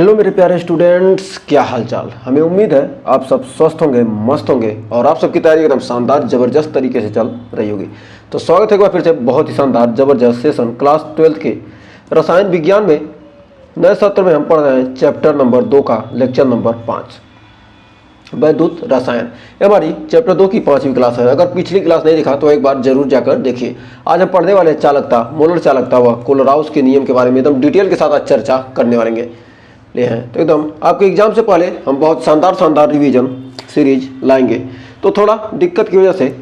Hello मेरे प्यारे students, क्या हाल चाल। हमें उम्मीद है आप सब स्वस्थ होंगे, मस्त होंगे और आप सबकी तैयारी एकदम शानदार ज़बरदस्त तरीके से चल रही होगी। तो स्वागत है एक बार फिर से बहुत ही शानदार ज़बरदस्त सेशन क्लास 12 के रसायन विज्ञान में नए सत्र में हम पढ़ रहे हैं चैप्टर नंबर 2 का लेक्चर नंबर 5 वैद्युत रसायन। ये हमारी चैप्टर 2 की 5वीं क्लास है। अगर पिछली क्लास नहीं देखा तो एक बार जरूर जाकर देखिए। आज हम पढ़ने वाले चालकता, मोलर चालकता व कोलराउस के नियम के बारे में एकदम डिटेल के साथ आज चर्चा करने वालेंगे ले हैं। तो एकदम आपके एग्जाम से पहले हम बहुत शानदार रिवीजन सीरीज लाएंगे। तो थोड़ा दिक्कत की वजह से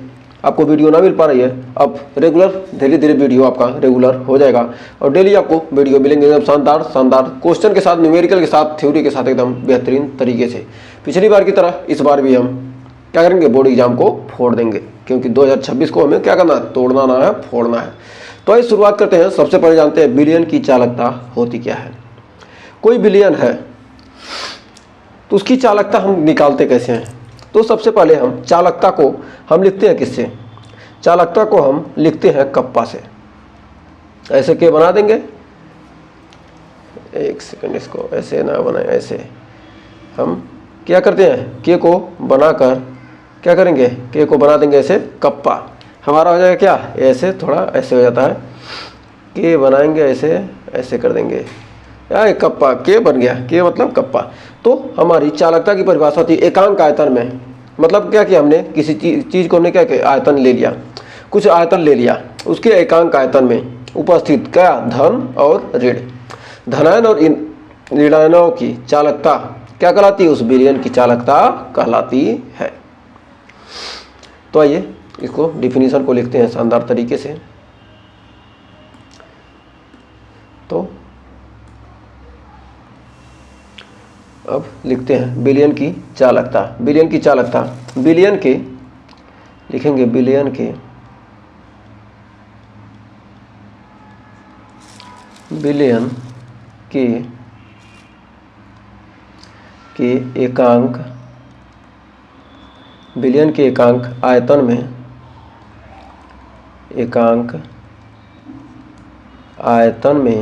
आपको वीडियो ना मिल पा रही है। अब रेगुलर धीरे धीरे वीडियो आपका रेगुलर हो जाएगा और डेली आपको वीडियो मिलेंगे एकदम शानदार क्वेश्चन के साथ, न्यूमेरिकल के साथ, थ्योरी के साथ एकदम बेहतरीन तरीके से। पिछली बार की तरह इस बार भी हम क्या करेंगे, बोर्ड एग्जाम को फोड़ देंगे, क्योंकि 2026 को हमें क्या करना है, तोड़ना ना है, फोड़ना है। तो आइए शुरुआत करते हैं। सबसे पहले जानते हैं विलयन की चालकता होती क्या है। कोई विलयन है तो उसकी चालकता हम निकालते कैसे हैं। तो सबसे पहले हम चालकता को हम लिखते हैं किससे, चालकता को हम लिखते हैं कप्पा से। ऐसे के बना देंगे, एक सेकंड, इसको ऐसे ना बनाए, ऐसे हम क्या करते हैं, के को बनाकर क्या करेंगे, के को बना देंगे ऐसे कप्पा। हमारा हो जाएगा क्या, ऐसे थोड़ा ऐसे हो जाता है, के बनाएंगे ऐसे, ऐसे कर देंगे, या कप्पा, के बन गया, के मतलब कप्पा। तो हमारी चालकता की परिभाषा थी एकांक आयतन में। मतलब क्या किया हमने, किसी चीज़ को हमने क्या किया, आयतन ले लिया, कुछ आयतन ले लिया, उसके एकांक आयतन में उपस्थित क्या, धन और ऋण, धनायन और ऋणायनों की चालकता क्या कहलाती है, उस विलयन की चालकता कहलाती है। तो आइए इसको डिफिनीशन को लिखते हैं शानदार तरीके से। तो अब लिखते हैं विलयन की चालकता। विलयन की चालकता, विलयन के लिखेंगे, विलयन के एकांक, विलयन के एकांक आयतन में, एकांक आयतन में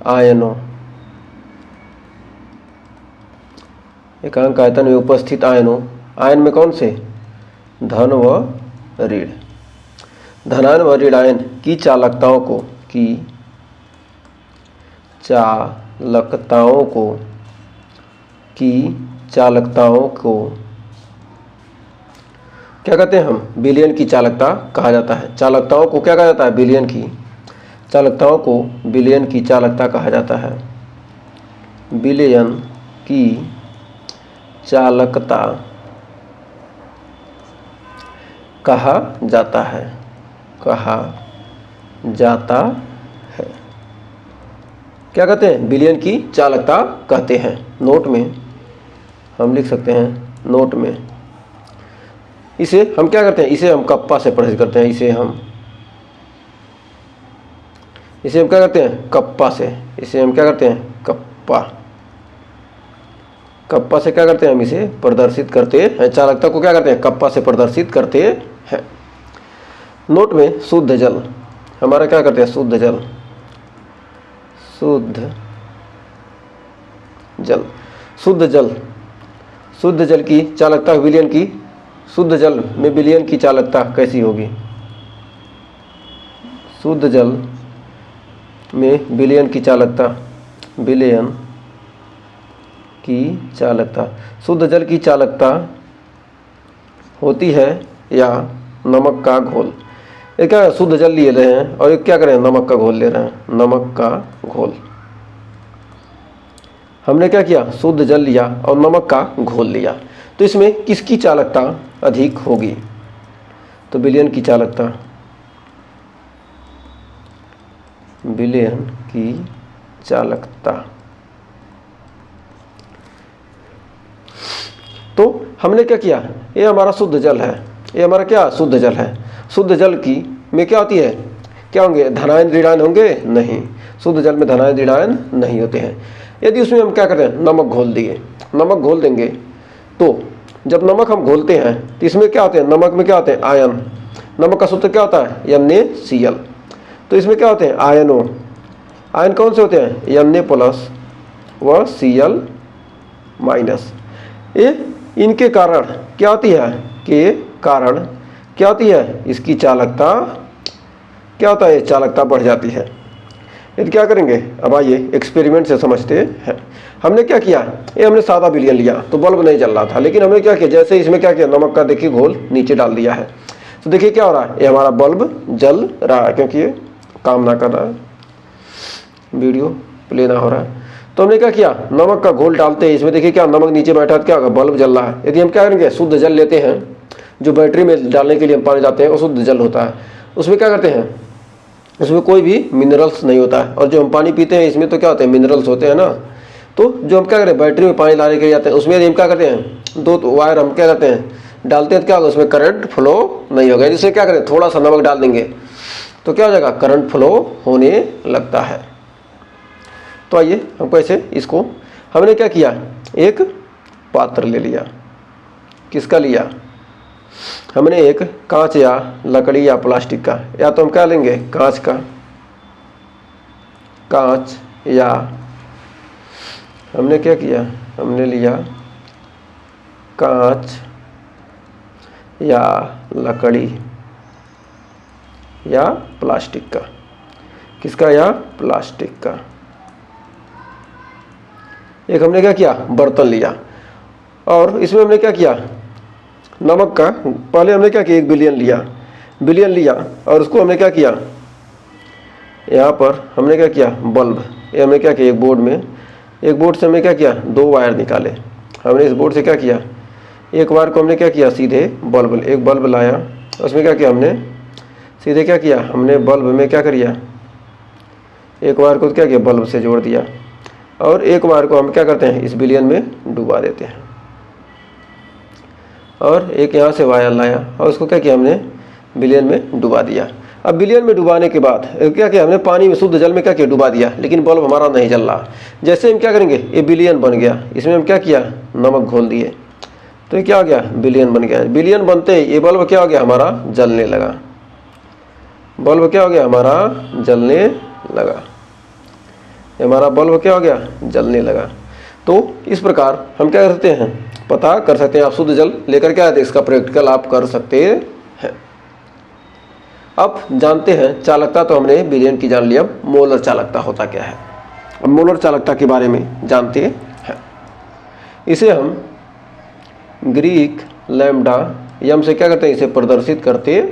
आयनों, एकांक आयतन में उपस्थित आयनों, आयन में कौन से, धन व ऋण, धनायन व ऋणायन की चालकताओं को, की चालकताओं को, की चालकताओं को क्या कहते हैं हम, विलयन की चालकता कहा जाता है। चालकताओं को क्या कहा जाता है, विलयन की चालकताओं को विलयन की चालकता कहा जाता है। विलयन की चालकता कहा जाता है, कहा जाता है। क्या कहते हैं, विलयन की चालकता कहते हैं। नोट में हम लिख सकते हैं, नोट में इसे हम क्या करते हैं, इसे हम कप्पा से प्रस्तुत करते हैं। इसे हम क्या करते हैं, कप्पा से, इसे हम क्या करते हैं, कप्पा, कप्पा से क्या करते हैं, हम इसे प्रदर्शित करते हैं। चालकता को क्या करते हैं, कप्पा से प्रदर्शित करते हैं। नोट में शुद्ध जल, हमारा क्या करते हैं, शुद्ध जल, शुद्ध जल, शुद्ध जल, शुद्ध जल की चालकता विलयन की, शुद्ध जल में विलयन की चालकता कैसी होगी, शुद्ध जल में विलयन की चालकता, विलयन की चालकता, शुद्ध जल की चालकता होती है या नमक का घोल। ये क्या, शुद्ध जल लिए रहे हैं और ये क्या करें, नमक का घोल ले रहे हैं, नमक का घोल। हमने क्या किया, शुद्ध जल लिया और नमक का घोल लिया, तो इसमें किसकी चालकता अधिक होगी, तो विलयन की चालकता, विलयन की चालकता। तो हमने क्या किया, ये हमारा शुद्ध जल है, ये हमारा क्या, शुद्ध जल है। शुद्ध जल की में क्या होती है, क्या होंगे, धनायन ऋणायन होंगे, नहीं, शुद्ध जल में धनायन ऋणायन नहीं होते हैं। यदि उसमें हम क्या करते हैं, नमक घोल दिए, नमक घोल देंगे, तो जब नमक हम घोलते हैं तो इसमें क्या होते हैं, नमक में क्या होते हैं, आयन। नमक का सूत्र क्या होता है, NaCl। तो इसमें क्या होते हैं, आयनों, आयन कौन से होते हैं, Na+ व Cl माइनस। ये इनके कारण क्या होती है, के कारण क्या होती है, इसकी चालकता क्या होता है, चालकता बढ़ जाती है। यदि क्या करेंगे, अब आइए एक्सपेरिमेंट से समझते हैं। हमने क्या किया, ये हमने सादा विलयन लिया तो बल्ब नहीं जल रहा था, लेकिन हमने क्या किया, जैसे इसमें क्या किया, नमक का देखिए घोल नीचे डाल दिया है, तो देखिए क्या हो रहा है, ये हमारा बल्ब जल रहा है, क्योंकि ये काम ना कर रहा है, वीडियो प्ले ना हो रहा है। तो हमने क्या किया, नमक का घोल डालते हैं इसमें, देखिए क्या नमक नीचे बैठा है, क्या होगा, बल्ब जल रहा है। यदि हम क्या करेंगे, शुद्ध जल लेते हैं, जो बैटरी में डालने के लिए हम पानी डालते हैं वो शुद्ध जल होता है, उसमें क्या करते हैं, उसमें कोई भी मिनरल्स नहीं होता है। और जो हम पानी पीते हैं इसमें तो क्या होते हैं, मिनरल्स होते हैं ना। तो जो हम क्या करें, बैटरी में पानी लाने के लिए जाते हैं, उसमें हम क्या करते हैं, दो वायर हम क्या करते हैं डालते हैं, तो क्या होगा, उसमें करंट फ्लो नहीं होगा। जिससे क्या करें, थोड़ा सा नमक डाल देंगे तो क्या हो जाएगा, करंट फ्लो होने लगता है। तो आइए हमको ऐसे इसको, हमने क्या किया, एक पात्र ले लिया, किसका लिया, हमने एक कांच या लकड़ी या प्लास्टिक का, या तो हम क्या लेंगे, कांच का, कांच, या हमने क्या किया, हमने लिया कांच या लकड़ी या प्लास्टिक का, किसका, या प्लास्टिक का। एक हमने क्या किया, बर्तन लिया, और इसमें हमने क्या किया, नमक का, पहले हमने क्या किया, एक बिलियन लिया और उसको हमने क्या किया, यहाँ पर हमने क्या किया, बल्ब, ये हमने क्या किया, एक बोर्ड से हमने क्या किया, दो वायर निकाले। हमने इस बोर्ड से क्या किया, एक वायर को हमने क्या किया, सीधे एक बल्ब लाया, उसमें क्या किया, हमने सीधे क्या किया, हमने बल्ब में क्या किया, एक वायर को क्या किया, बल्ब से जोड़ दिया, और एक वायर को हम क्या करते हैं, इस बिलियन में डुबा देते हैं, और एक यहाँ से वायर लाया और उसको क्या किया, हमने बिलियन में डुबा दिया। अब बिलियन में डुबाने के बाद क्या किया, हमने पानी में, शुद्ध जल में क्या किया, डुबा दिया, लेकिन बल्ब हमारा नहीं जल रहा। जैसे हम क्या करेंगे, ये बिलियन बन गया, इसमें हम क्या किया, नमक घोल दिए, तो ये क्या हो गया, बिलियन बन गया। बिलियन बनते ही ये बल्ब क्या हो गया, हमारा जलने लगा, बल्ब क्या हो गया, हमारा जलने लगा, हमारा बल्ब क्या हो गया, जलने लगा। तो इस प्रकार हम क्या करते हैं, पता कर सकते हैं। आप शुद्ध जल लेकर क्या है, इसका प्रैक्टिकल आप कर सकते हैं। अब जानते हैं चालकता, तो हमने बिलियन की जान लिया, अब मोलर चालकता होता क्या है। अब मोलर चालकता के बारे में जानते हैं। इसे हम ग्रीक लैम्डा यम से क्या करते हैं, इसे प्रदर्शित करते हैं।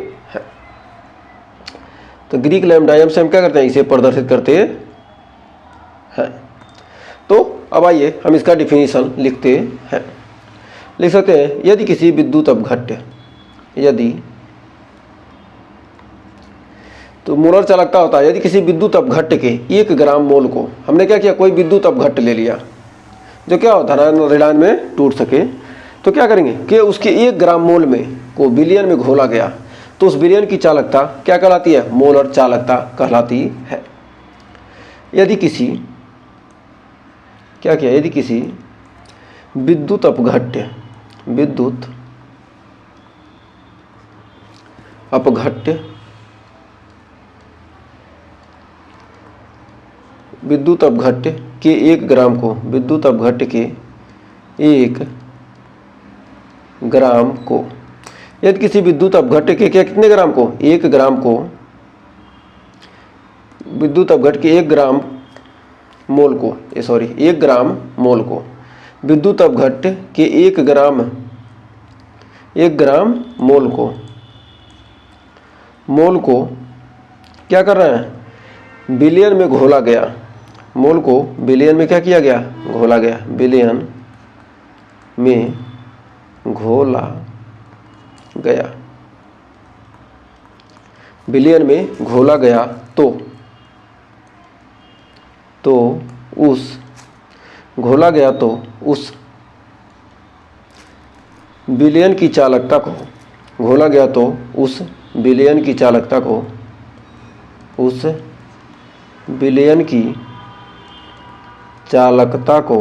तो ग्रीक लैम्डा यम से हम क्या करते हैं, इसे प्रदर्शित करते हैं। तो अब आइए हम इसका डिफिनीशन लिखते हैं। लिख सकते हैं, यदि किसी विद्युत अपघट्य, यदि, तो मोलर चालकता होता है, यदि किसी विद्युत अपघट्य के 1 ग्राम मोल को, हमने क्या किया, कोई विद्युत अपघट्य ले लिया जो क्या हो, धनात्मक ऋणायन में टूट सके, तो क्या करेंगे कि उसके 1 ग्राम मोल में को बिलियन में घोला गया, तो उस बिलियन की चालकता क्या कहलाती है, मोलर चालकता कहलाती है। यदि किसी क्या किया, यदि किसी विद्युत अपघट्य के 1 ग्राम को, विद्युत अपघट्य के 1 ग्राम को, यदि किसी विद्युत अपघट्य के क्या, कितने ग्राम को, 1 ग्राम को, विद्युत अपघट्य के 1 ग्राम मोल को, 1 ग्राम मोल को, विद्युत अपघट्य के 1 ग्राम मोल को क्या कर रहे हैं, बिलियन में घोला गया, मोल को बिलियन में क्या किया गया, घोला गया, बिलियन में घोला गया, बिलियन में घोला गया, तो उस घोला गया, तो उस बिलियन की चालकता को, घोला गया तो उस बिलियन की चालकता को, उस बिलियन की चालकता को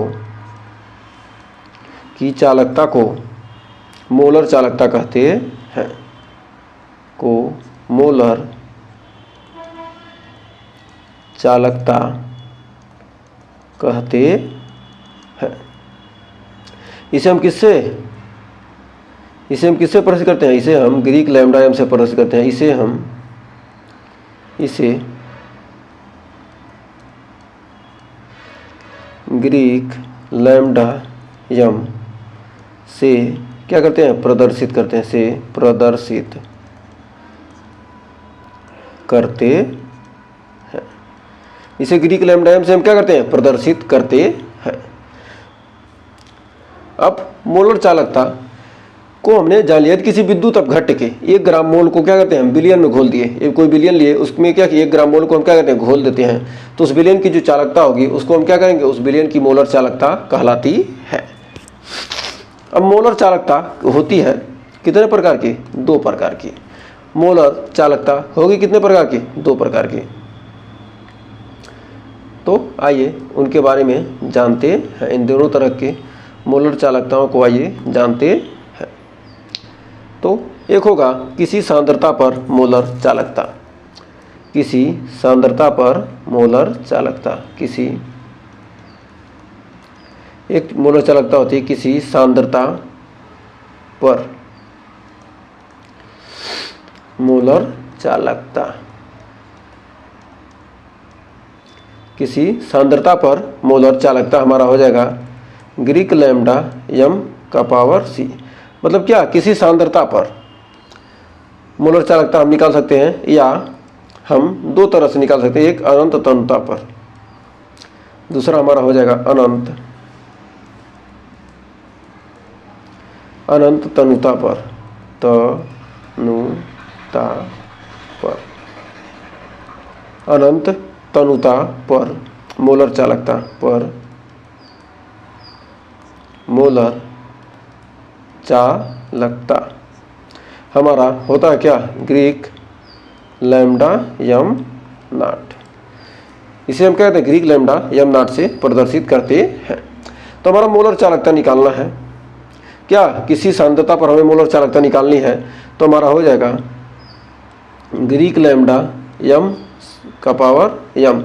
मोलर चालकता कहते हैं, को मोलर चालकता कहते है। इसे हम किससे प्रदर्शित करते हैं? इसे हम ग्रीक लैम्डा एम से प्रदर्शित करते हैं। इसे ग्रीक लैम्डा एम से क्या करते हैं? प्रदर्शित करते हैं, इसे ग्रीक लैम्डा एम से हम क्या करते हैं? प्रदर्शित करते हैं। अब मोलर चालकता को हमने जान लिया। किसी विद्युत अपघट्य के 1 ग्राम मोल को क्या करते हैं? हम बिलियन में घोल दिए। कोई बिलियन लिए, उसमें क्या कि 1 ग्राम मोल को हम क्या करते हैं? घोल देते हैं। तो उस बिलियन की जो चालकता होगी उसको हम क्या करेंगे? उस बिलियन की मोलर चालकता कहलाती है। अब मोलर चालकता होती है कितने प्रकार की? 2 प्रकार की। मोलर चालकता होगी कितने प्रकार की? 2 प्रकार की। तो आइए उनके बारे में जानते हैं। इन दोनों तरह के मोलर चालकताओं को आइए जानते हैं। तो एक होगा किसी सांद्रता पर मोलर चालकता। किसी सांद्रता पर मोलर चालकता, एक मोलर चालकता होती है किसी सांद्रता पर मोलर चालकता। किसी सांद्रता पर मोलर चालकता हमारा हो जाएगा ग्रीक लैम्डा एम का पावर सी। मतलब क्या? किसी सांद्रता पर मोलर चालकता हम निकाल सकते हैं, या हम 2 तरह से निकाल सकते हैं। एक अनंत तनुता पर, दूसरा हमारा हो जाएगा अनंत तनुता पर। अनंत तनुता पर मोलर चालकता हमारा होता है क्या? Greek lambda am not. इसे हम क्या कहते हैं? ग्रीक लैम्डा एम नॉट से प्रदर्शित करते हैं। तो हमारा मोलर चालकता निकालना है क्या? किसी सांद्रता पर हमें मोलर चालकता निकालनी है। तो हमारा हो जाएगा ग्रीक लैम्डा एम का power M,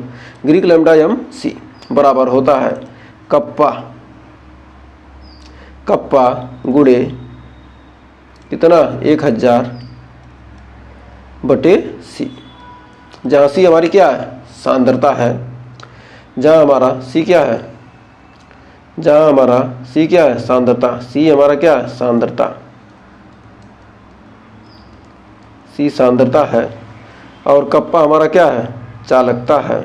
Greek lambda M C बराबर होता है कप्पा गुणे कितना? 1000 बटे सी। जहाँ सी हमारी क्या है? सांद्रता है। जहाँ हमारा सी क्या है? सांद्रता। सी हमारा क्या है? सांद्रता। सी सांद्रता है और कप्पा हमारा क्या है? चालकता है।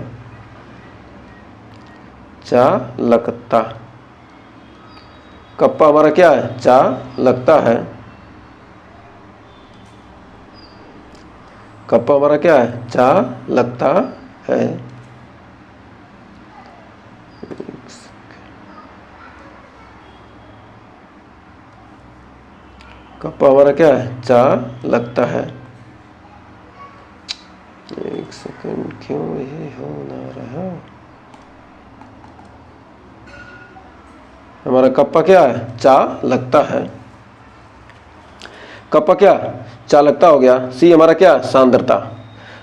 कप्पा हमारा क्या है? चालकता है। कप्पा हमारा क्या है? चालकता है। कप्पा हमारा क्या है? चालकता है। एक सेकंड, क्यों ये हो ना रहा? हमारा कप्पा क्या है? चालकता है। कप्पा क्या? चालकता हो गया। सी हमारा क्या? सांद्रता।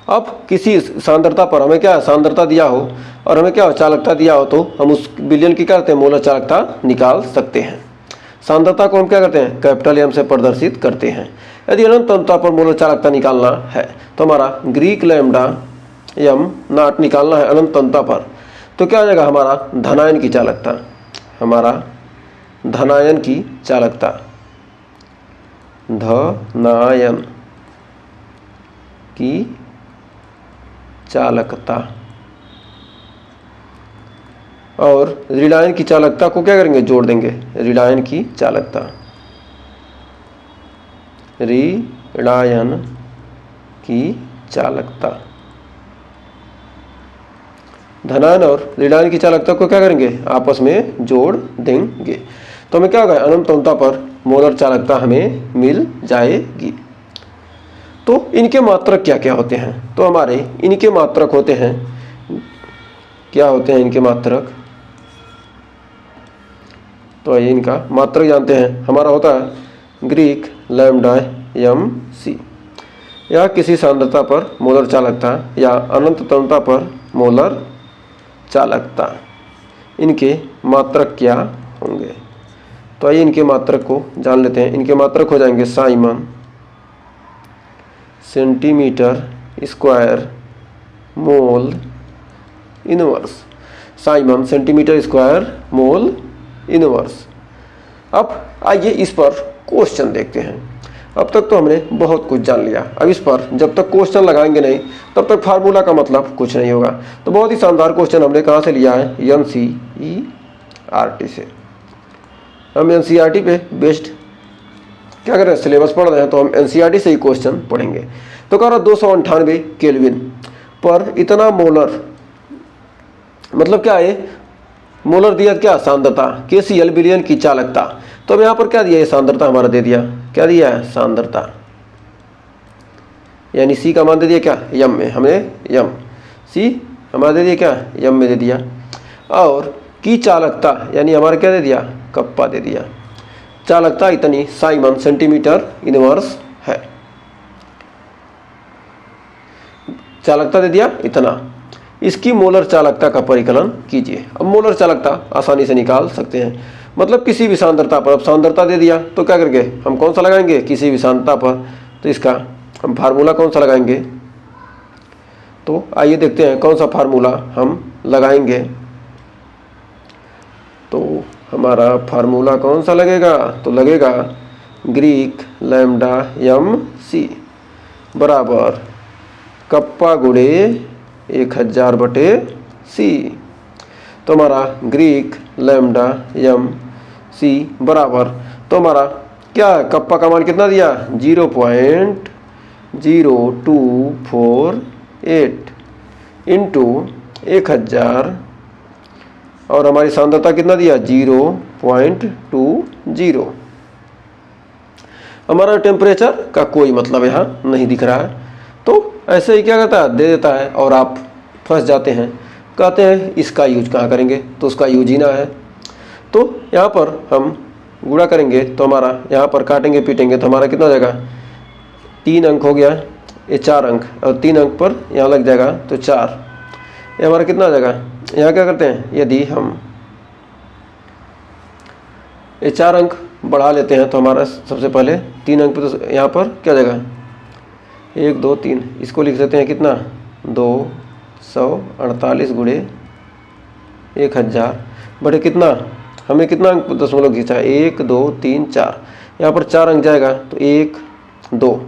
अब किसी सांद्रता पर हमें क्या सांद्रता दिया हो और हमें क्या चालकता दिया हो, तो हम उस विलयन की क्या करते हैं? मोलर चालकता निकाल सकते हैं। सांद्रता को हम क्या करते हैं? कैपिटल एम से प्रदर्शित करते हैं। यदि अनंत तनुता पर मोलर चालकता निकालना है तो हमारा ग्रीक लैम्डा एम नॉट निकालना है अनंत तनुता पर। तो क्या हो जाएगा? हमारा धनायन की चालकता, धनायन की चालकता और ऋणायन की चालकता को क्या करेंगे? जोड़ देंगे। ऋणायन की चालकता, धनायन और ऋणायन की चालकता को क्या करेंगे? आपस में जोड़ देंगे। तो हमें क्या होगा? अनंत तनुता पर मोलर चालकता हमें मिल जाएगी। तो इनके मात्रक क्या क्या होते हैं? तो हमारे इनके मात्रक होते हैं, क्या होते हैं इनके मात्रक? तो आइए इनका मात्रक जानते हैं। हमारा होता है ग्रीक लैम्डा एम सी। या किसी सांद्रता पर मोलर चालकता या अनंत तनुता पर मोलर चालकता। इनके मात्रक क्या होंगे। तो आइए इनके मात्रक को जान लेते हैं। इनके मात्रक हो जाएंगे Simon centimetre square mole inverse. Simon centimetre square mole inverse. अब आइए इस पर क्वेश्चन देखते हैं। अब तक तो हमने बहुत कुछ जान लिया। अब इस पर जब तक क्वेश्चन लगाएंगे नहीं तब तक फार्मूला का मतलब कुछ नहीं होगा। तो बहुत ही शानदार क्वेश्चन हमने कहाँ से लिया है, NCERT से। हम NCERT पे बेस्ड क्या कर रहे हैं, सिलेबस पढ़ रहे हैं, तो हम NCERT से ही क्वेश्चन पढ़ेंगे। तो कह रहा 298 केल्विन पर इतना मोलर, मतलब क्या है, मोलर दिया क्या, सांद्रता, KCl विलयन की चालकता। तो अब यहाँ पर क्या दिया है, सांद्रता हमारा दे दिया, क्या दिया है, सांद्रता, यानी C का मान दे दिया क्या, यम में, हमने यम, C हमारा दे दिया क्या, यम में दे दिया। और की चालकता यानी हमारा क्या दे दिया, कप्पा दे दिया। चालकता इतनी साइमन सेंटीमीटर इनवर्स है, चालकता दे दिया इतना। इसकी मोलर चालकता का परिकलन कीजिए। अब मोलर चालकता आसानी से निकाल सकते हैं, मतलब किसी भी सांद्रता पर, अब सांद्रता दे दिया तो क्या करेंगे, हम कौन सा लगाएंगे, किसी भी सांद्रता पर, तो इसका हम फार्मूला कौन सा लगाएंगे। तो आइए देखते हैं कौन सा फार्मूला हम लगाएंगे। तो हमारा फार्मूला कौन सा लगेगा, तो लगेगा ग्रीक लैम्डा यम सी बराबर कप्पा गुणे 1000 बटे सी। तो हमारा ग्रीक लैम्डा यम सी बराबर, तो हमारा क्या है, कप्पा का मान कितना दिया, 0.0248 इंटू 1000 और हमारी सांद्रता कितना दिया, 0.20। हमारा टेम्परेचर का कोई मतलब यहाँ नहीं दिख रहा है, तो ऐसे ही क्या करता है, दे देता है और आप फंस जाते हैं, कहते हैं इसका यूज कहाँ करेंगे, तो उसका यूज ही ना है। तो यहाँ पर हम गुणा करेंगे, तो हमारा यहाँ पर काटेंगे पीटेंगे तो हमारा कितना हो जाएगा, 3 अंक हो गया, ये 4 अंक, और 3 अंक पर यहाँ लग जाएगा तो 4, ये हमारा कितना आ जाएगा। यहाँ क्या करते हैं, यदि हम ये 4 अंक बढ़ा लेते हैं तो हमारा सबसे पहले 3 अंक पे, तो यहाँ पर क्या जाएगा, 1 2 3, इसको लिख देते हैं कितना, 248 गुणे 1000 बटे कितना, हमें कितना अंक दशमलव खींचा, 1 2 3 4, यहाँ पर 4 अंक जाएगा तो 1 2,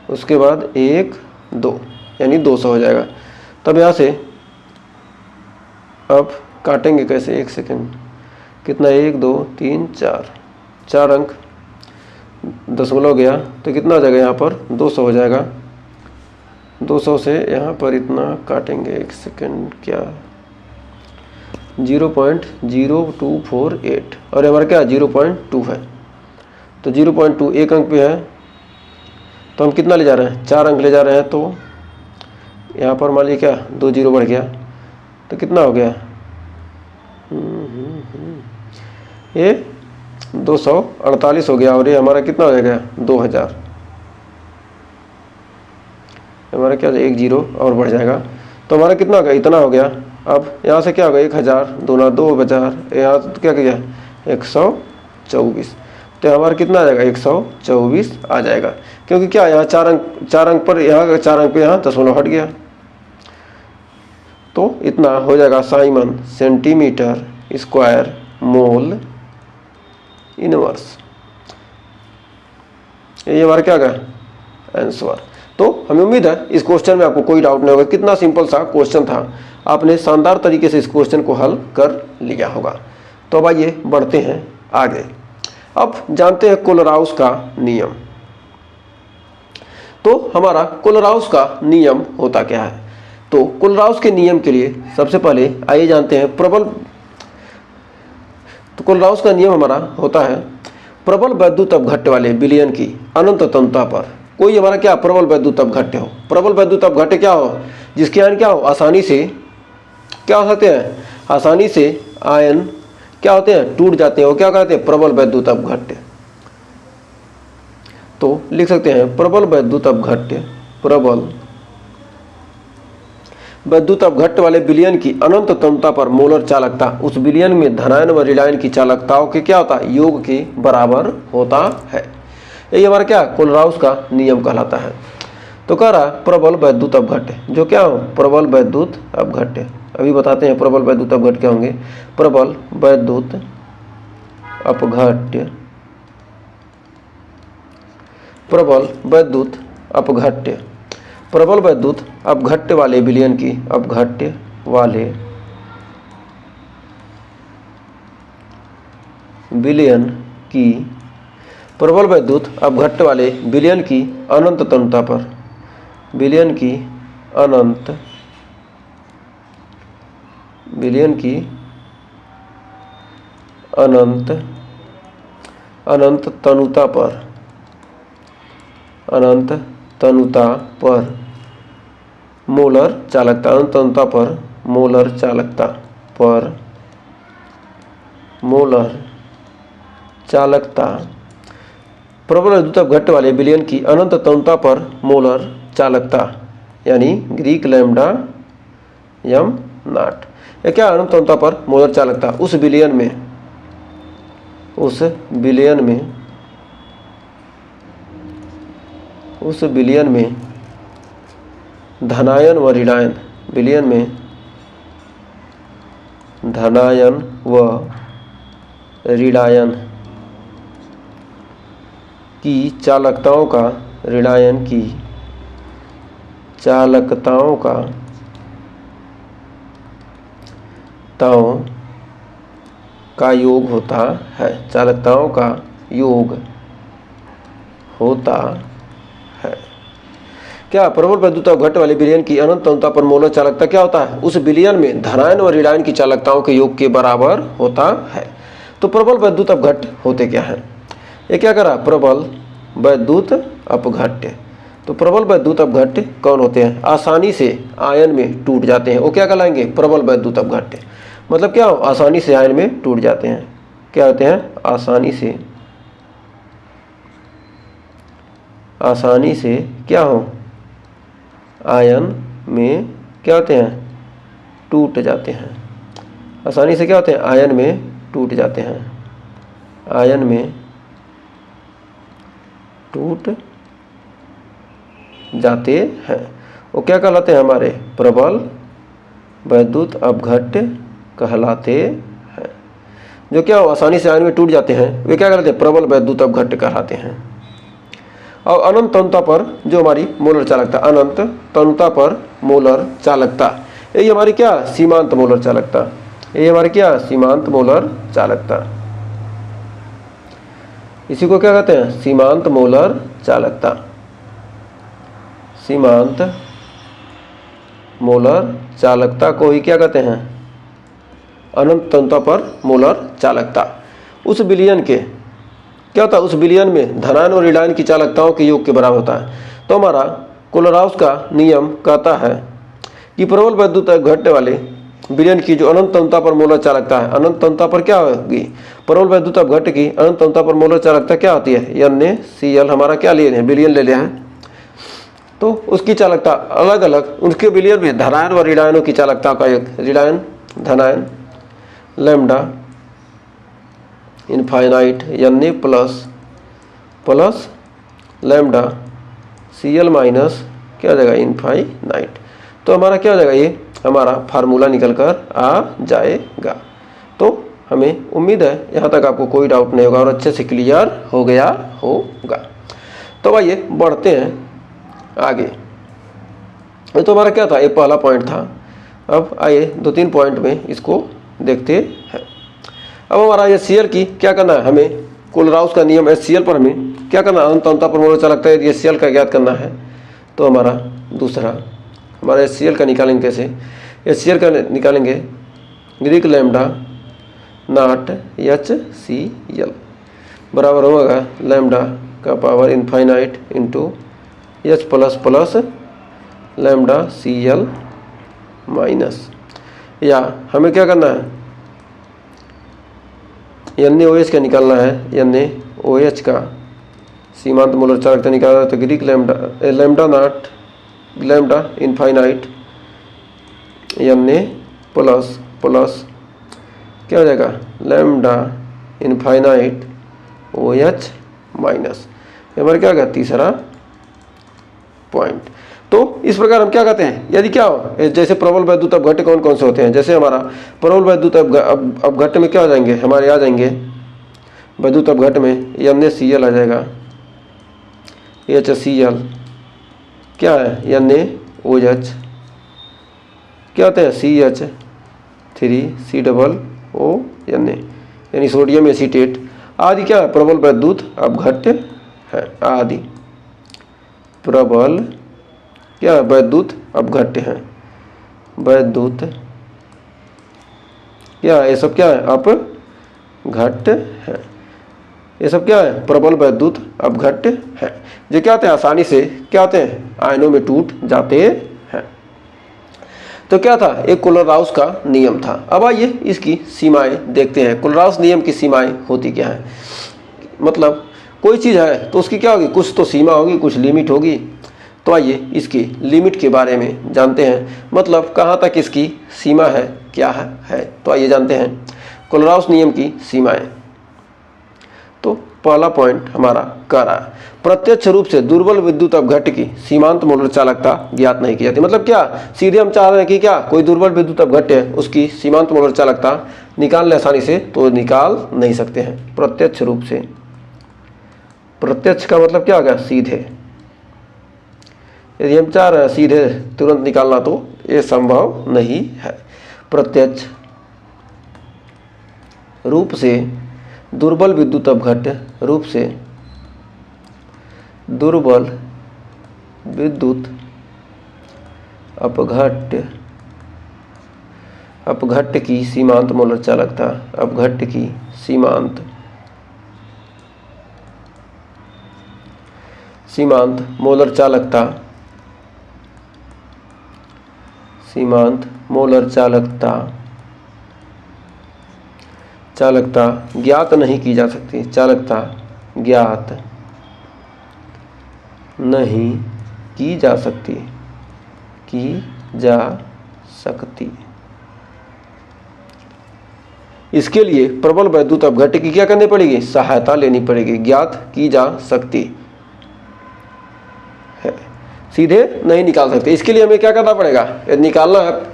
उसके बाद 1 2 यानी 200 हो जाएगा। तब यहाँ से अब काटेंगे कैसे, 1 सेकेंड, कितना, 1 2 3 4, 4 अंक दशमलव गया तो कितना हो जाएगा, यहाँ पर 200 हो जाएगा। 200 से यहाँ पर इतना काटेंगे, 1 सेकेंड, क्या 0.0248 और हमारा क्या 0.2 है, तो 0.2 एक अंक पे है, तो हम कितना ले जा रहे हैं, 4 अंक ले जा रहे हैं। तो यहाँ पर मान लीजिए क्या 2 जीरो बढ़ गया तो कितना हो गया, ये 248 हो गया और ये हमारा कितना हो जाएगा 2000, हमारा क्या, 1 जीरो और बढ़ जाएगा तो हमारा कितना हो गया, इतना हो गया। अब यहाँ से क्या होगा, 1000 दूना 2000, यहाँ तो क्या किया 124, तो हमारा कितना आ जाएगा, 124 आ जाएगा, क्योंकि क्या यहाँ 4 अंक पर, यहाँ 4 अंक पे यहाँ दशमलव हट गया। तो इतना हो जाएगा Simon centimetre square mole inverse. ये हमारा क्या गया आंसर। तो हमें उम्मीद है इस क्वेश्चन में आपको कोई डाउट नहीं होगा, कितना सिंपल सा क्वेश्चन था, आपने शानदार तरीके से इस क्वेश्चन को हल कर लिया होगा। तो अब आइए बढ़ते हैं आगे। अब जानते हैं कोलराउस का नियम। तो हमारा कोलराउस का नियम होता क्या है, तो कोलराउस के नियम के लिए सबसे पहले आइए जानते हैं प्रबल। तो कोलराउस का नियम हमारा होता है प्रबल वैद्युत अपघट्य वाले विलयन की अनंत तंत्रता पर कोई हमारा क्या प्रबल वैद्युत अपघट्य हो। प्रबल वैद्युत अपघट्य क्या हो, जिसके आयन क्या हो, आसानी से क्या हो सकते हैं, आसानी से आयन क्या होते हैं, टूट जाते हैं, वो क्या कहते हैं, प्रबल वैद्युत अपघट्य। तो लिख सकते हैं प्रबल वैद्युत अपघट्य, प्रबल वैद्युत अपघट्ट वाले विलयन की अनंत तन्यता पर मोलर चालकता उस विलयन में धनायन व ऋणायन की चालकताओं के क्या होता है, योग के बराबर होता है। यही हमारा क्या कोलराउस का नियम कहलाता है। तो कह रहा प्रबल वैद्युत अपघट्ट जो क्या हो, प्रबल वैद्युत अपघट्ट। अभी बताते हैं प्रबल वैद्युत अपघट्ट क्या होंगे। प्रबल वैद्युत अपघट्ट, प्रबल वैद्युत अपघट्ट, प्रबल वैद्युत अपघट्ट वाले विलयन की, अपघट्ट वाले विलयन की, प्रबल वैद्युत अपघट्ट वाले विलयन की अनंत तन्यता पर, विलयन की अनंत, विलयन की अनंत, अनंत तनुता पर, अनंत तनुता पर मोलर चालकता, अनंत तनुता पर मोलर चालकता, पर मोलर चालकता, प्रबल वैद्युत अपघट्ट वाले विलयन की अनंत तनुता पर मोलर चालकता, यानी ग्रीक लैम्डा यम नॉट। यह क्या अनंत तनुता पर मोलर चालकता उस विलयन में, उस विलयन में, उस विलयन में धनायन व ऋणायन, विलयन में धनायन व ऋणायन की चालकताओं का, ऋणायन की चालकताओं का, ताओं का योग होता है, चालकताओं का योग होता है। क्या प्रबल वैद्युत अपघट्ट वाले विलयन की अनंत तन्यता पर मोलर चालकता क्या होता है, उस विलयन में धनायन और ऋणायन की चालकताओं के योग के बराबर होता है। तो प्रबल वैद्युत अपघट्ट होते क्या हैं, ये क्या करा प्रबल वैद्युत अपघट्ट। तो प्रबल वैद्युत अपघट्ट कौन होते हैं, आसानी से आयन में टूट जाते हैं, वो क्या कहलाएंगे प्रबल वैद्युत अपघट्ट। मतलब क्या हो, आसानी से आयन में टूट जाते हैं, क्या होते हैं आसानी से, आसानी से क्या हो आयन में क्या होते हैं टूट जाते हैं, आसानी से क्या होते हैं आयन में टूट जाते हैं, आयन में टूट जाते हैं, वो क्या कहलाते हैं हमारे प्रबल वैद्युत अपघट्ट कहलाते हैं। जो क्या हो आसानी से आयन में टूट जाते हैं वे क्या कहलाते हैं प्रबल वैद्युत अपघट्ट कहलाते हैं। और अनंत तन्यता पर जो हमारी मोलर चालकता, अनंत तन्यता पर मोलर चालकता, यही हमारी क्या सीमांत मोलर चालकता, यही हमारी क्या सीमांत मोलर चालकता, इसी को क्या कहते हैं सीमांत मोलर चालकता, सीमांत मोलर चालकता को ही क्या कहते हैं अनंत तन्यता पर मोलर चालकता। उस विलयन के क्या होता है, उस विलयन में धनायन और ऋणायन की चालकताओं के योग के बराबर होता है। तो हमारा कोलराउस का नियम कहता है कि प्रबल वैद्युत अपघट्ट वाले विलयन की जो अनंत तन्यता पर मोलर चालकता है, अनंत तन्यता पर क्या होगी प्रबल वैद्युत अपघट्ट की अनंत तन्यता पर मोलर चालकता क्या होती है, NaCl हमारा क्या ले रहे हैं विलयन ले लिया है। तो उसकी चालकता अलग अलग उनके विलयन में धनायन व ऋणायनों की चालकता का योग, ऋणायन धनायन lambda infinite Na plus lambda Cl minus क्या हो जाएगा इनफाइनाइट। तो हमारा क्या हो जाएगा, ये हमारा फार्मूला निकल कर आ जाएगा। तो हमें उम्मीद है यहाँ तक आपको कोई डाउट नहीं होगा और अच्छे से क्लियर हो गया होगा। तो आइए बढ़ते हैं आगे। ये तो हमारा क्या था, ये पहला पॉइंट था। अब आइए 2-3 पॉइंट में इसको देखते हैं। अब हमारा HCl की क्या करना है, हमें कोलराउस का नियम HCl पर हमें क्या करना है अनंत तन्यता पर मोलर चालकता है HCl का ज्ञात करना है। तो हमारा दूसरा हमारा HCl का निकालेंगे कैसे, HCl का निकालेंगे ग्रीक लैम्डा नॉट HCl बराबर होगा लैम्डा का power infinite into H plus plus lambda Cl minus, या हमें क्या करना है NaOH का निकालना है, NaOH का सीमांत मोलर चालकता निकालना है। तो Greek lambda not lambda infinite N A plus plus क्या हो जाएगा lambda infinite O H minus. हमारा क्या होगा तीसरा पॉइंट। तो इस प्रकार हम क्या कहते हैं, यदि क्या हो जैसे प्रबल वैद्युत अपघट्य कौन कौन से होते हैं, जैसे हमारा प्रबल वैद्युत अपघट्य में क्या हो जाएंगे हमारे, आ जाएंगे वैद्युत अपघट्य में NaCl आ जाएगा, HCl क्या है NaOH, क्या होते हैं CH3COONA यानी सोडियम एसीटेट आदि क्या है प्रबल वैद्युत अपघट्य है। आदि प्रबल क्या है वैद्युत अपघट्य है। वैद्युत क्या है, ये सब क्या है अपघट्य है। ये सब क्या है प्रबल वैद्युत अपघट्य है। जो क्या होते हैं आसानी से क्या होते हैं आयनों में टूट जाते हैं। तो क्या था एक कोलराउस का नियम था। अब आइए इसकी सीमाएं देखते हैं। कोलराउस नियम की सीमाएं होती क्या है, मतलब कोई चीज़ है तो उसकी क्या होगी कुछ तो सीमा होगी, कुछ लिमिट होगी। तो आइए इसकी लिमिट के बारे में जानते हैं, मतलब कहाँ तक इसकी सीमा है क्या है। तो आइए जानते हैं कोलराउस नियम की सीमाएं। तो पहला पॉइंट हमारा कह रहा है प्रत्यक्ष रूप से दुर्बल विद्युत अपघट्य की सीमांत मोलर चालकता ज्ञात नहीं की जाती। मतलब क्या सीधे हम चाह रहे हैं कि क्या कोई दुर्बल विद्युत अपघट्य है उसकी सीमांत मोलर चालकता निकाल ले आसानी से, तो निकाल नहीं सकते हैं प्रत्यक्ष रूप से। प्रत्यक्ष का मतलब क्या होगा सीधे। यदि हम चाह रहे हैं सीधे तुरंत निकालना तो ये संभव नहीं है। प्रत्यक्ष रूप से दुर्बल विद्युत अपघट्य रूप से दुर्बल विद्युत अपघट्य की सीमांत मोलर चालकता, अपघट्य की सीमांत मोलर चालकता, सीमांत मोलर चालकता ज्ञात नहीं की जा सकती। चालकता ज्ञात नहीं की जा सकती। इसके लिए प्रबल वैद्युत अपघट्य की क्या करनी पड़ेगी सहायता लेनी पड़ेगी। ज्ञात की जा सकती है, सीधे नहीं निकाल सकते। इसके लिए हमें क्या करना पड़ेगा, यदि निकालना है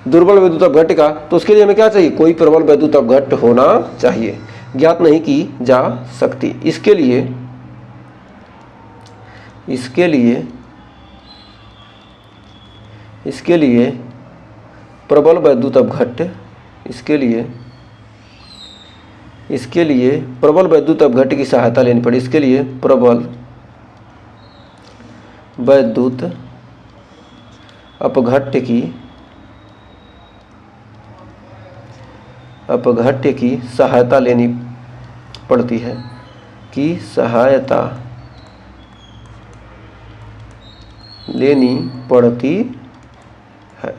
दुर्बल विद्युत अपघट्य का तो उसके लिए हमें क्या चाहिए कोई प्रबल विद्युत अपघट्य होना चाहिए। ज्ञात नहीं की जा सकती, इसके लिए प्रबल वैद्युत अपघट्य, इसके लिए प्रबल वैद्युत अपघट्य की सहायता लेनी पड़ी। इसके लिए प्रबल वैद्युत अपघट्य की सहायता लेनी पड़ती है, की सहायता लेनी पड़ती है।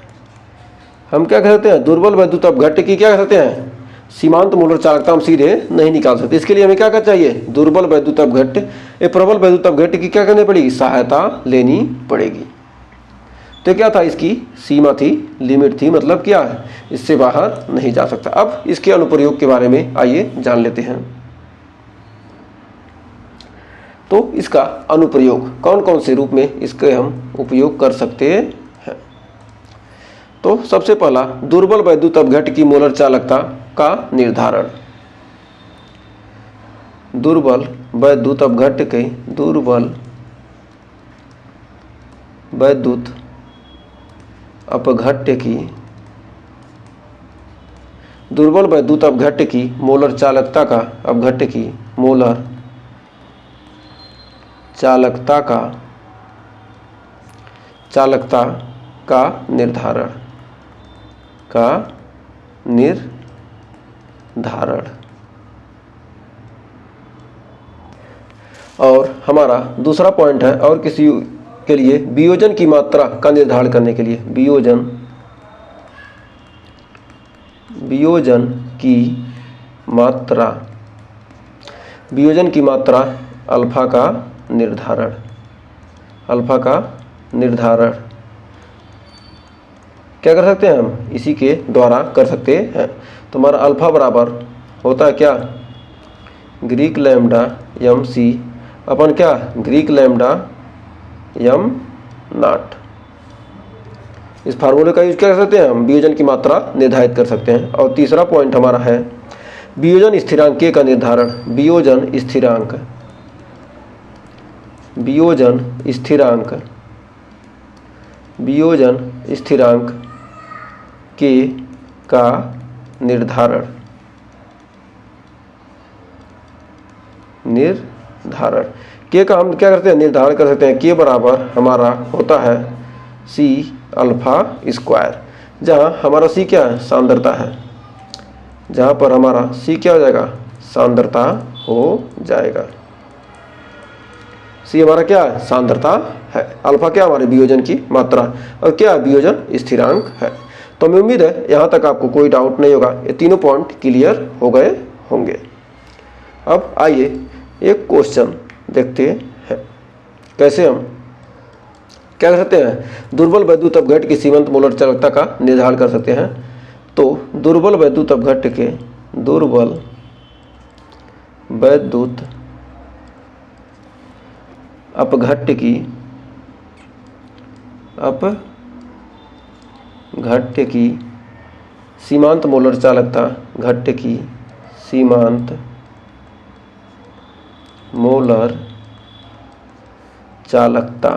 हम क्या कहते हैं दुर्बल वैद्युत अपघट्य की क्या कहते हैं सीमांत मोलर चालकता हम सीधे नहीं निकाल सकते। इसके लिए हमें क्या करना चाहिए दुर्बल वैद्युत अपघट्य ये प्रबल वैद्युत अपघट्य की क्या करनी पड़ेगी सहायता लेनी पड़ेगी। तो क्या था इसकी सीमा थी, लिमिट थी, मतलब क्या है इससे बाहर नहीं जा सकता। अब इसके अनुप्रयोग के बारे में आइए जान लेते हैं। तो इसका अनुप्रयोग कौन कौन से रूप में इसके हम उपयोग कर सकते हैं। तो सबसे पहला दुर्बल वैद्युत अपघट्य की मोलर चालकता का निर्धारण। दुर्बल वैद्युत अपघट्य के दुर्बल वैद्युत अपघट्य की मोलर चालकता का अपघट्य की मोलर चालकता का निर्धारण। और हमारा दूसरा पॉइंट है और किसी के लिए वियोजन की मात्रा का निर्धारण करने के लिए वियोजन की मात्रा अल्फा का निर्धारण क्या कर सकते हैं हम, इसी के द्वारा कर सकते हैं। तो हमारा अल्फा बराबर होता है क्या, ग्रीक लैम्डा एम सी अपन क्या, ग्रीक लैम्डा एम नॉट। इस फार्मूले का यूज क्या कर सकते हैं हम, वियोजन की मात्रा निर्धारित कर सकते हैं। और तीसरा पॉइंट हमारा है वियोजन स्थिरांक के का निर्धारण। वियोजन स्थिरांक, वियोजन स्थिरांक, वियोजन स्थिरांक के का निर्धारण, निर्धारण के का हम क्या करते हैं, निर्धारण कर सकते हैं। के बराबर हमारा होता है सी अल्फा स्क्वायर, जहाँ हमारा सी क्या है, सांद्रता है, जहाँ पर हमारा सी क्या हो जाएगा, सांद्रता हो जाएगा। सी हमारा क्या है, सांद्रता है। अल्फा क्या हमारे वियोजन की मात्रा, और क्या वियोजन स्थिरांक है। तो हमें उम्मीद है यहाँ तक आपको कोई डाउट नहीं होगा, ये तीनों पॉइंट क्लियर हो गए होंगे। अब आइए एक क्वेश्चन देखते हैं, कैसे हम क्या कर सकते हैं, दुर्बल वैद्युत अपघट्ट की सीमांत मोलर चालकता का निर्धारण कर सकते हैं। तो दुर्बल वैद्युत अपघट्ट के, दुर्बल वैद्युत अपघट्ट की, अपघट्ट की सीमांत मोलर चालकता, घट्ट की सीमांत मोलर चालकता,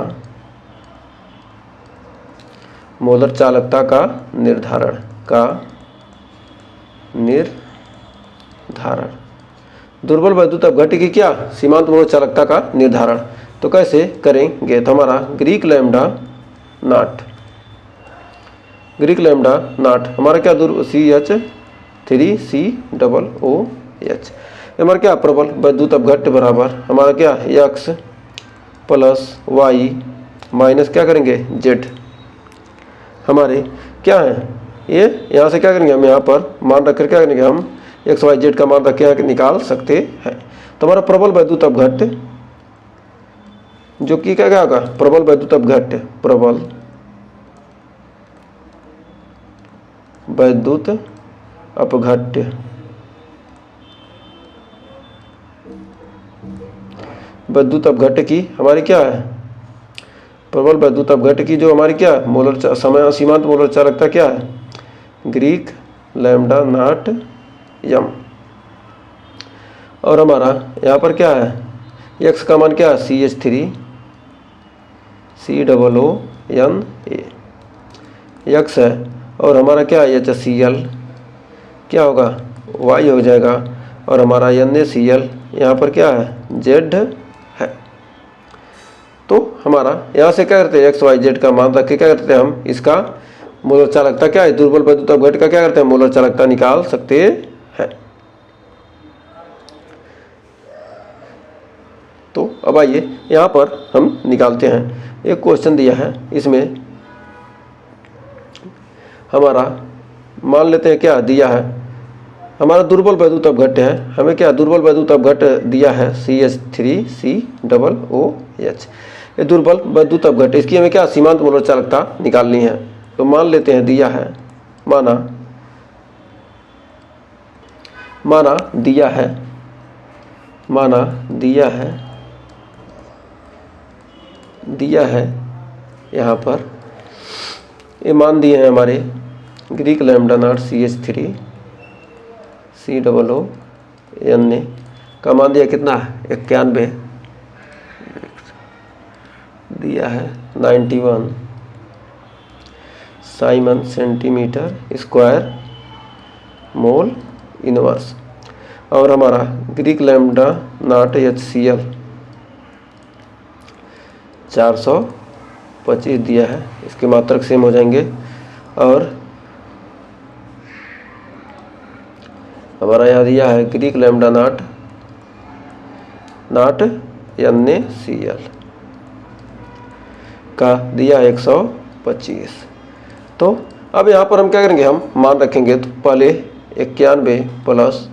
मोलर चालकता का निर्धारण, का निर्धारण। दुर्बल वैद्युत अपघट्ट की क्या, सीमांत मोलर चालकता का निर्धारण। तो कैसे करेंगे, तो हमारा Greek lambda not, Greek lambda not हमारा क्या, CH3COOH, हमारा क्या प्रबल वैद्युत अपघट्ट बराबर हमारा क्या, x प्लस y माइनस क्या करेंगे z। हमारे क्या है ये, यहाँ से क्या करेंगे हम, यहाँ पर मान रखकर क्या करेंगे हम, x y z का मान रख के निकाल सकते हैं। तो हमारा प्रबल वैद्युत अपघट्ट जो कि क्या होगा, प्रबल वैद्युत अपघट्ट, प्रबल वैद्युत अपघट्ट, वैद्युत अपघट्ट की हमारी क्या है, प्रबल वैद्युत अपघट्ट की जो हमारी क्या मोलर समय सीमांत मोलर चालकता क्या है, ग्रीक लैम्डा नॉट यम। और हमारा यहाँ पर क्या है, x का मान क्या है, CH3COONA x है, और हमारा क्या है HCl क्या होगा, y हो जाएगा, और हमारा NaCl यहाँ पर क्या है, Z है। तो हमारा यहाँ से क्या करते हैं, x y z का मान रख के क्या करते हैं हम, इसका मोलर चालकता क्या है, दुर्बल वैद्युत अपघट्ट का क्या करते हैं, मोलर चालकता निकाल सकते हैं। तो अब आइए यहाँ पर हम निकालते हैं। एक क्वेश्चन दिया है, इसमें हमारा मान लेते हैं क्या दिया है, हमारा दुर्बल वैद्युत अपघट्ट है, हमें क्या दुर्बल वैद्युत अपघट्ट दिया है CH3COOH, ये दुर्बल वैद्युत अपघट्ट, इसकी हमें क्या सीमांत मोलर चालकता निकालनी है। तो मान लेते हैं दिया है, माना दिया है, दिया है यहाँ पर ये मान दिए हैं हमारे ग्रीक लैम्डा नॉट CH3COONA का मान दिया कितना, 91 दिया है, 91 Simon centimetre square mole inverse. और हमारा ग्रीक लैम्डा नॉट HCl 425 दिया है, इसके मात्रक सेम हो जाएंगे। और हमारा यहाँ दिया है ग्रीक लैम्डा नॉट NaCl का दिया है 125। तो अब यहाँ पर हम क्या करेंगे, हम मान रखेंगे। तो पहले 91 प्लस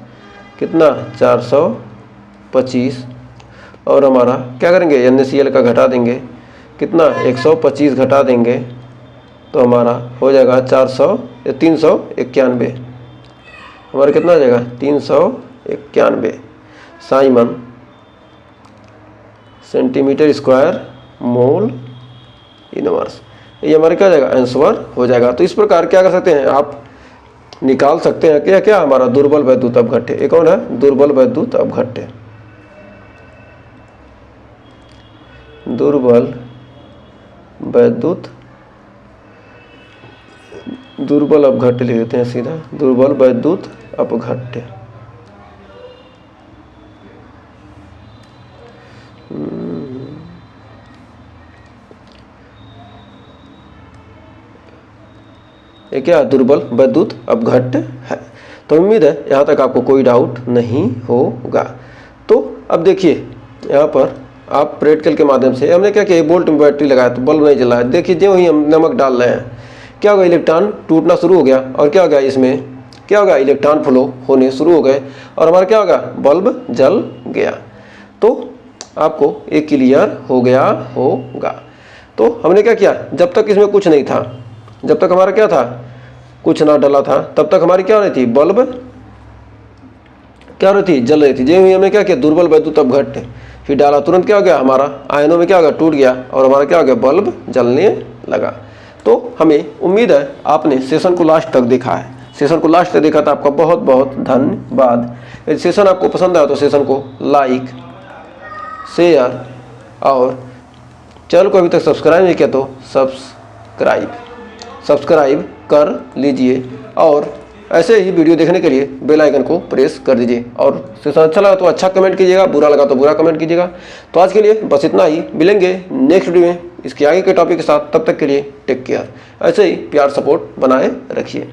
कितना 425, और हमारा क्या करेंगे NaCl का घटा देंगे, कितना 125 घटा देंगे तो हमारा हो जाएगा 391, हमारा कितना आ जाएगा 391 Simon centimetre square mole inverse. ये हमारा क्या हो जाएगा आंसर हो जाएगा। तो इस प्रकार क्या कर सकते हैं आप निकाल सकते हैं क्या क्या हमारा दुर्बल वैद्युत अपघट्य। एक कौन है दुर्बल वैद्युत अपघट्य, दुर्बल अपघट्य लिख देते हैं सीधा, दुर्बल वैद्युत अपघट्य। ये क्या दुर्बल वैद्युत अपघट्य है। तो उम्मीद है यहाँ तक आपको कोई डाउट नहीं होगा। तो अब देखिए यहाँ पर आप प्रैक्टिकल के माध्यम से हमने क्या किया, वोल्ट में बैटरी लगाया तो बल्ब नहीं जला है। देखिए जो ही हम नमक डाल रहे हैं क्या होगा, इलेक्ट्रॉन टूटना शुरू हो गया और क्या हो गया इसमें क्या होगा इलेक्ट्रॉन फ्लो होने शुरू हो गए और हमारा क्या होगा बल्ब जल गया। तो आपको ये क्लियर हो गया होगा। तो हमने क्या किया, जब तक इसमें कुछ नहीं था, जब तक हमारा क्या था कुछ ना डला था, तब तक हमारी क्या हो रही थी बल्ब क्या हो रही थी जल रही थी। जो हमने क्या किया दुर्बल वैद्युत अपघट्य फिर डाला, तुरंत क्या हो गया हमारा आयनों में क्या हो गया टूट गया और हमारा क्या हो गया बल्ब जलने लगा। तो हमें उम्मीद है आपने सेशन को लास्ट तक देखा है। सेशन को लास्ट तक देखा था आपका बहुत बहुत धन्यवाद। यदि सेशन आपको पसंद आया तो सेशन को लाइक शेयर और चैनल को अभी तक सब्सक्राइब नहीं किया तो सब्सक्राइब कर लीजिए और ऐसे ही वीडियो देखने के लिए बेल आइकन को प्रेस कर दीजिए। और सेशन अच्छा लगा तो अच्छा कमेंट कीजिएगा, बुरा लगा तो बुरा कमेंट कीजिएगा। तो आज के लिए बस इतना ही, मिलेंगे नेक्स्ट वीडियो में इसके आगे के टॉपिक के साथ। तब तक के लिए टेक केयर, ऐसे ही प्यार सपोर्ट बनाए रखिए।